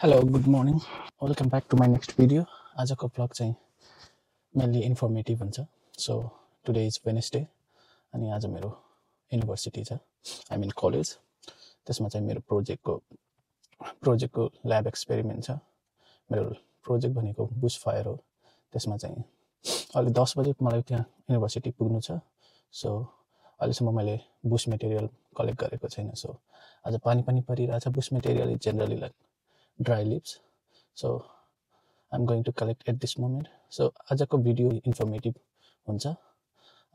Hello, good morning. Welcome back to my next video. आजको vlog चाहिँ mainly informative हुन्छ. So today is Wednesday अनि आज मेरो युनिभर्सिटी छ. I mean college. त्यसमा चाहिँ मेरो प्रोजेक्टको ल्याब एक्सपेरिमेन्ट छ. मेरो प्रोजेक्ट भनेको बुश फायर हो. त्यसमा चाहिँ अहिले 10 बजे मलाई त्यहाँ युनिभर्सिटी पुग्नु छ. सो अहिलेसम्म मैले बुश मटेरियल कलेक्ट गरेको छैन. सो आज पानी परिरहेछ. Bush material is generally like dry leaves, so I'm going to collect at this moment. So आजको भिडियो इन्फर्मेटिभ हुन्छ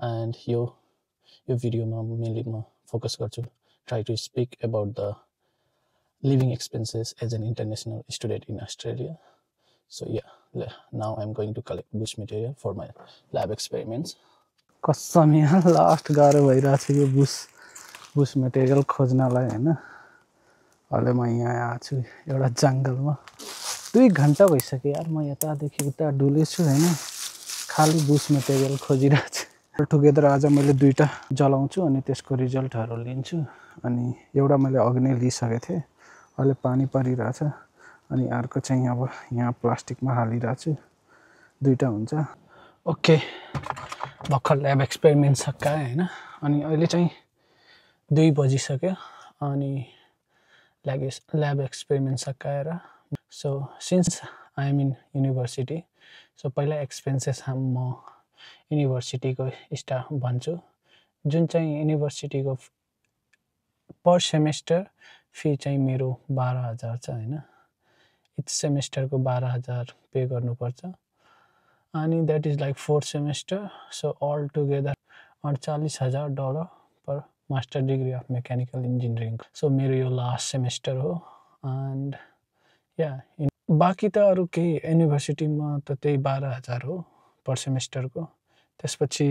and यो भिडियोमा मेनली म फोकस गर्छु try to speak about the living expenses as an international student in Australia. So yeah, now I'm going to collect bush material for my lab experiments. कसम यहाँ last गाह्रो भइरहेछ यो बुश मटेरियल खोज्नलाई हैन. अहिले म यहाँ आएको छु एउटा जंगलमा. 2 घण्टा भइसक्यो यार. म यतादेखि उता डुलेछु हैन. खाली बुश मटेरियल खोजिरहेको छु. टुगेदर आज मैले 2टा जलाउँछु अनि त्यसको रिजल्टहरु लिन्छु. अनि एउटा मैले अघि नै लिइसकेको थिएँ. अहिले पानी परिरहेछ अनि अर्को चाहिँ अब यहाँ प्लास्टिकमा हालिरहेको छु. 2टा हुन्छ. ओके, भर्खर ल्याब एक्सपेरिमेन्ट सकाए हैन. अनि अहिले चाहिँ 2 बजिसक्यो अनि lab experiment सकाएर. So since I am in university, so पहिला एक्सपेन्सेस म युनिभर्सिटीको स्टाफ भन्छु. जुन चाहिँ युनिभर्सिटीको पर सेमेस्टर फी चाहिँ मेरो 12,000 छ हैन. इच सेमेस्टरको 12,000 पे गर्नुपर्छ अनि that is like 4 semester. So all together $48,000 per master degree of mechanical engineering. So मेरो यो लास्ट सेमेस्टर हो and yeah, बाकी त अरु केही युनिभर्सिटीमा त त्यही 12,000 हो पर सेमेस्टरको. त्यसपछि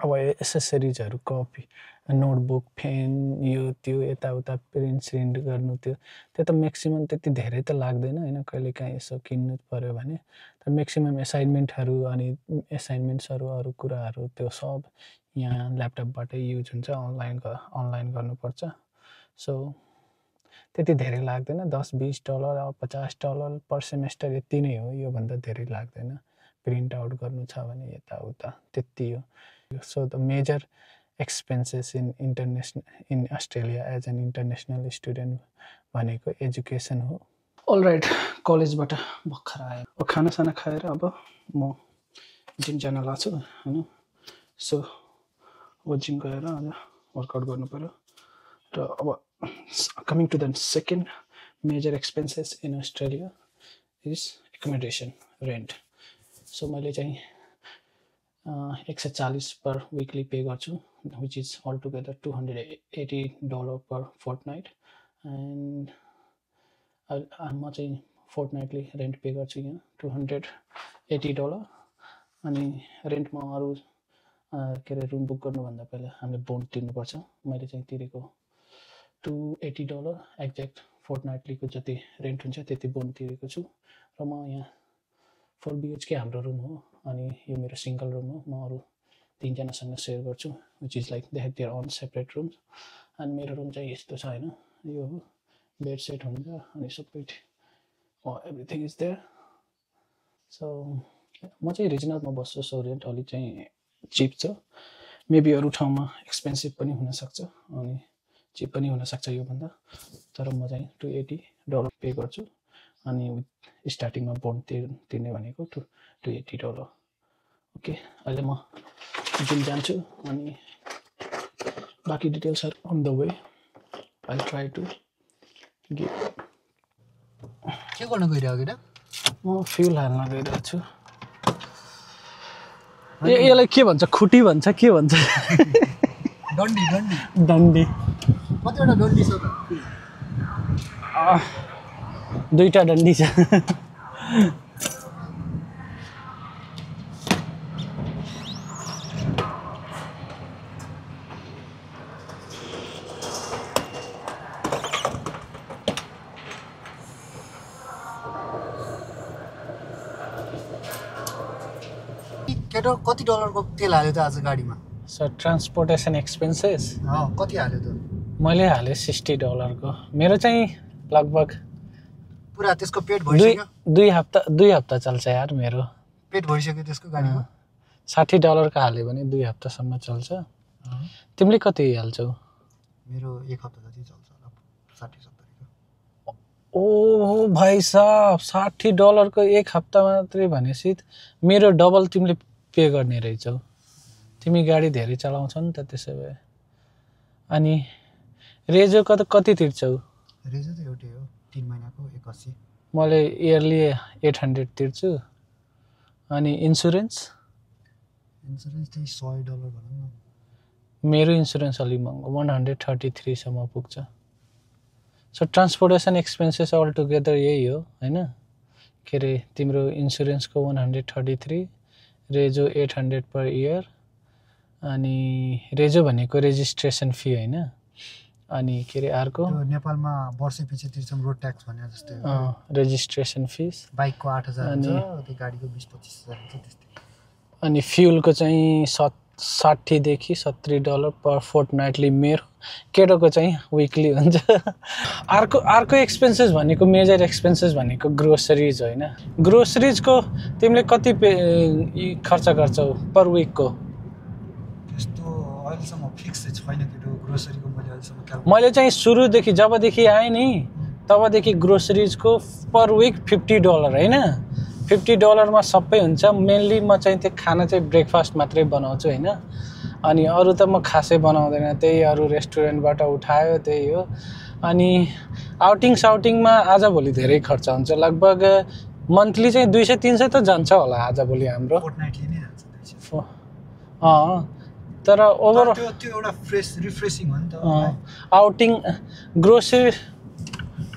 अब एसेसरिजहरु कपी नोटबुक पेन यो त्यो यताउता प्रिन्ट गर्नु त्यो त म्याक्सिमम त्यति धेरै त लाग्दैन हैन. कहिले काहीँ यसो किन्नु पर्यो भने तर म्याक्सिमम असाइनमेन्टहरु अनि असाइनमेन्ट्सहरु अरु कुराहरु त्यो सब यहाँ ल्यापटपबाटै युज हुन्छ. अनलाइन गर्नुपर्छ. सो त्यति धेरै लाग्दैन. $10-20 $50 पर सेमेस्टर यति नै हो. यो भन्दा धेरै लाग्दैन. प्रिन्ट आउट गर्नु छ भने यताउता त्यति हो. So the major expenses in Australia as an international student भनेको एजुकेसन हो. अलराइट, कलेजबाट भर्खर आए. खाना साना खाएर अब म जिम जान लाग्छु हैन. सो अब जिम गएर आज वर्कआउट गर्नु पर्यो. र अब coming to the second major expenses in Australia is accommodation, rent. So मैले चाहिँ 140 per weekly पे गर्छु, which is altogether $280 per fortnight. And म चाहिँ fortnightly rent पे गर्छु यहाँ $280. अनि रेन्टमा अरु के रे रुम बुक गर्नुभन्दा पहिला हामीले बोन्ड तिर्नुपर्छ. मैले चाहिँ तिरेको $280 एक्ज्याक्ट fortnightly को जति रेन्ट हुन्छ त्यति बोन्ड तिरेको छु. र म यहाँ 4 BHK हाम्रो रुम हो अनि यो मेरो सिंगल रुम हो. म अरु 3 जनासँग शेयर गर्छु, which is like they have their own separate rooms. अनि मेरो रुम चाहिँ यस्तो छ हैन. यो हो बेड सेट हुन्छ अनि सबै everything is there. So म चाहिँ रिजनलमा बस्छु. सो रेन्ट अलि चाहिँ चिप छ. मेबी अरु ठाउँमा एक्सपेन्सिभ पनि हुन सक्छ अनि चिप पनि हुन सक्छ यो भन्दा. तर म चाहिँ $280 पे गर्छु अनि स्टार्टिङमा बोन्ड तिर्ने भनेको $280. ओके, अहिले म जिम जान्छु अनि बाकी details are on the way. I will try to give. के गर्न गइरहेको केटा? म फ्युल हाल्न गइरहेको छु. यसलाई के भन्छ? खुटी भन्छ के भन्छ? डन्डी. कतिवटा डन्डी छ त? 2टा डन्डी छ. केटा कति डलरको तेल हाल्यो त आज गाडीमा? सो ट्रान्सपोर्टेसन एक्सपेन्सेस कति हाल्यो त? मैले हाले $60 को. मेरो चाहिँ लगभग पुरा त्यसको पेट भइसक्यो 2 हप्ता चल्छ यार मेरो पेट भइसक्यो त्यसको गाडीको $60 का हाल्यो भने 2 हप्तासम्म चल्छ तिमीले कति हाल्छौ मेरो 1 हप्ता जति चल्छ होला 60-70 ओ भाइ साहब $60 को 1 हप्ता मात्रै भनेपछि मेरो डबल तिमीले पे गर्ने रहेछौ तिमी गाडी धेरै चलाउँछौ नि त त्यसो भए अनि रेजो कति तिर्छौ रेजो त एउटै हो 3 महिनाको 81 मैले इयरली 800 तिर्छु अनि इन्स्योरेन्स चाहिँ $100 भनौँ न मेरो इन्स्योरेन्स अलि महँगो 133 सम्म पुग्छ so transportation expenses all together यही हो हैन के रे तिम्रो इन्स्योरेन्सको 133 रेजो 800 पर इयर अनि रेजो भनेको रेजिस्ट्रेसन फी हैन अनि के रे अर्को त्यो नेपालमा वर्षैपछि तिर्छौं रोड ट्याक्स भने जस्तै हो रेजिस्ट्रेसन फिस बाइकको 8000 हुन्छ त्यो गाडीको 20-25 हजार हुन्छ त्यस्तै अनि फ्युलको चाहिँ 60 देखि $70 पर फोर्टनाइटली मेरो केटोको चाहिँ विकली हुन्छ अर्को एक्सपेन्सेस भनेको मेजर एक्सपेन्सेस भनेको ग्रोसरीज होइन ग्रोसरीजको तिमीले कति खर्च गर्छौ पर विकको त्यस्तो अहिलेसम्म फिक्स छैन केटो ग्रोसरीको मैले चाहिँ सुरुदेखि जबदेखि आएँ नि तबदेखि ग्रोसरीजको पर विक $50 हैन $50 मा सबै हुन्छ मेनली म चाहिँ त्यो खाना चाहिँ ब्रेकफास्ट मात्रै बनाउँछु हैन अनि अरु त म खासै बनाउँदैन त्यही अरु रेस्टुरेन्टबाट उठायो त्यही हो अनि आउटिङमा आज भोलि धेरै खर्च हुन्छ लगभग मन्थली चाहिँ 200-300 त जान्छ होला आज भोलि हाम्रो फोर्टनाइटली नै जान्छ 200 तर ओभर त्यो एउटा रिफ्रेशिङ हो नि त आउटिङ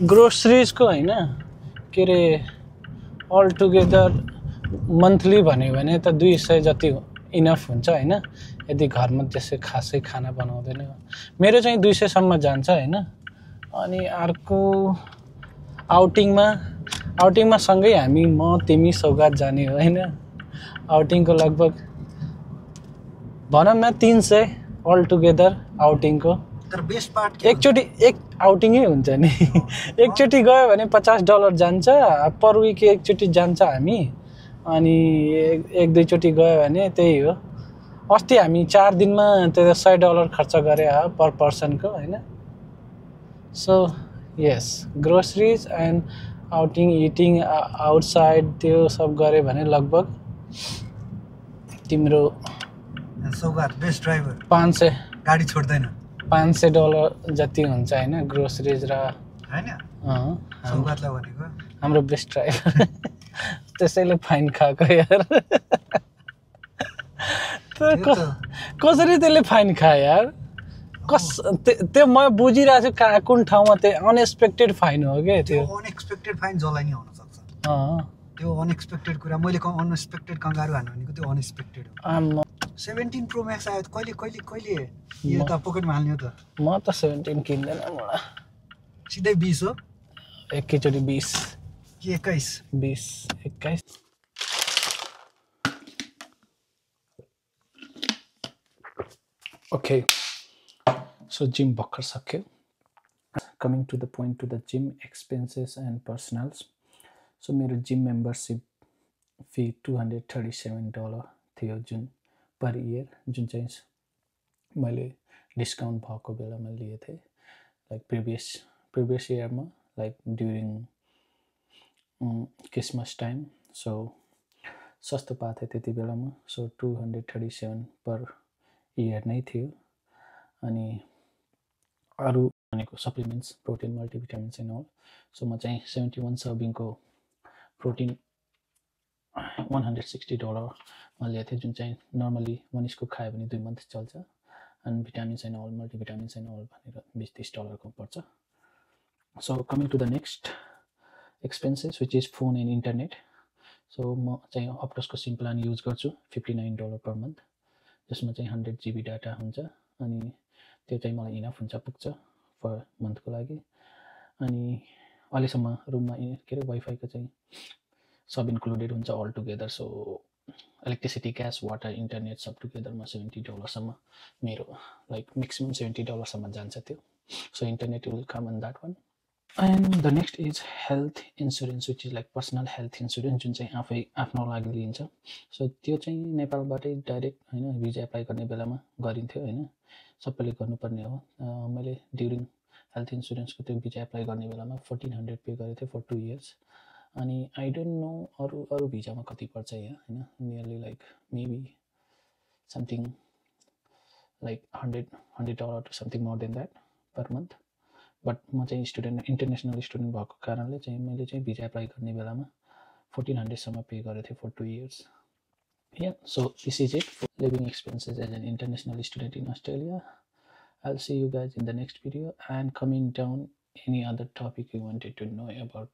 ग्रोसरीजको हैन के रे अल टुगेदर मन्थली भन्यो भने त 200 जति इनफ हुन्छ हैन यदि घरमा त्यसै खासै खाना बनाउँदैन मेरो चाहिँ 200 सम्म जान्छ हैन अनि अर्को आउटिङमा सँगै हामी म तिमी सौगात जाने हो हैन आउटिङको लगभग भनौं न 300 अल टुगेदर आउटिङको तर बेस्ट पार्ट एक आउटिङै हुन्छ नि एकचोटी गयो भने $50 जान्छ पर विक एकचोटी जान्छ हामी अनि एक दुई चोटी गयो भने त्यही हो अस्ति हामी 4 दिनमा त्यो $100 खर्च गरे पर पर्सनको हैन so yes groceries and outing eating outside त्यो सब गरे भने लगभग तिम्रो सौगात बेस्ट ड्राइभर 500 गाडी छोड्दैन $500 जति हुन्छ हैन ग्रोसरीज र हैन सौगातलाई भनेको हाम्रो बेस्ट ड्राइभर त्यसैले फाइन खाएको यार कसरी त्यसले फाइन खायो यार त्यो म बुझिरहेको छु कुन ठाउँमा त्यो अनएक्सपेक्टेड फाइन हो के त्यो अनएक्सपेक्टेड फाइन जसलाई नि हुन सक्छ त्यो अनएक्सपेक्टेड कुरा मैले अनएक्सपेक्टेड कंगारु हान्नु भनेको त्यो अनएक्सपेक्टेड हो 17 प्रो मैक्स आयो कहिले यो त पकेटमा हाल्ने हो त म त 17 किन्दैन मलाई सिधै 20 हो एकैचोटी 20 कि 21 Okay, so gym भर्खर सक्यो coming to the point to the gym expenses and personals so मेरो gym membership fee $237 थियो जुन per year जुन चाहिँ मैले डिस्काउन्ट भएको बेलामा लिए थिए like previous year मा like during Christmas time so सस्तो पाएको थिएँ त्यति बेलामा so 237 per year नै थियो अनि अरु भनेको supplements protein multivitamins and all so म चाहिँ 71 सर्भिङको प्रोटिन $160 मा लिएको थिएँ जुन चाहिँ नर्मली मनिसको खायो भने 2 मन्थ चल्छ and vitamins and all multivitamins and all भनेर $20-30 को पर्छ so coming to the next expenses which is phone and internet so म चाहिँ अप्टसको सिम प्लान युज गर्छु $59 पर मन्थ जसमा चाहिँ 100 GB डाटा हुन्छ अनि त्यो चाहिँ मलाई इनफ हुन्छ पुग्छ फर मन्थको लागि अनि अहिलेसम्म रुममा के रे वाइफाईको चाहिँ सब इन्क्लुडेड हुन्छ all together so electricity gas water internet सब टुगेदरमा $70 सम्म मेरो लाइक म्याक्सिमम $70 सम्म जान्छ त्यो so internet will come on that one And the next is health insurance, which is like personal health insurance जुन चाहिँ आफै आफ्नो लागि लिन्छ. सो त्यो चाहिँ नेपालबाटै डाइरेक्ट होइन भिजा एप्लाई गर्ने बेलामा गरिन्थ्यो होइन, सबैले गर्नुपर्ने हो. मैले ड्युरिङ हेल्थ इन्सुरेन्सको त्यो भिजा एप्लाई गर्ने बेलामा 1400 पे गरेको थिएँ फर 2 years. अनि आई डोन्ट नो अरू भिजामा कति पर्छ यहाँ होइन, nearly like maybe something like $100 to something more than that per month. But म चाहिँ स्टुडेन्ट इन्टरनेसनल स्टुडेन्ट भएको कारणले चाहिँ मैले चाहिँ भिजा एप्लाई गर्ने बेलामा 1400सम्म पे गरेको थिएँ for 2 years. Yeah, so this is it for living expenses as an international student in Australia. I'll see you guys in the next video, and comment down any other topic you wanted to know about.